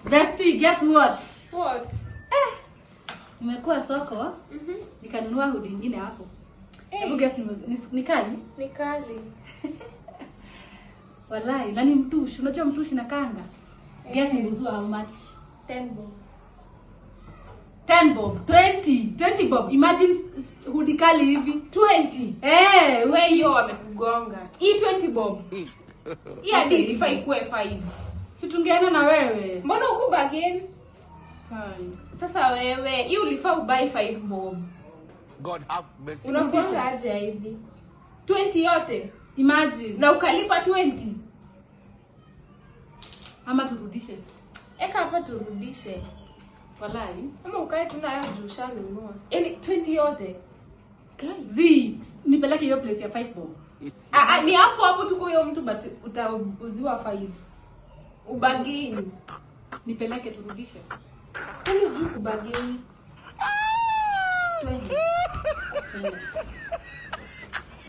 Bestie, guess what? What? Nimekuwa soko. Nikanunua hoodie nyingine hapo. Hebu guess ni kali? Ni kali. Wallahi, na ni mtushi. Unajua mtushi na kanga? Guess nilizua how much? 10 bob. 10 bob, 20 bob. Imagine hoodie kali hivi. 20. Wewe Hiyo wamekugonga. Hii 20 bob. Hii hadi ilifaa ikuwe 5. Si tungeenda na wewe. Mbona uko bargain? Fine. Sasa wewe, hii ulifaa ubuy 5 bob. God have mercy. Unakuanga aje hivi? 20 yote. Imagine. Na ukalipa 20. Ama turudishe. Eka hapa turudishe. Wallahi. Ama ukae tunayo jushanunua. Yaani 20 yote. Zi, nipeleke hiyo place ya 5 bob. Ni hapo tuko hiyo mtu but utauziwa 5. Ubagini. Nipeleke turudishe. Kwani juu kubagini? 20.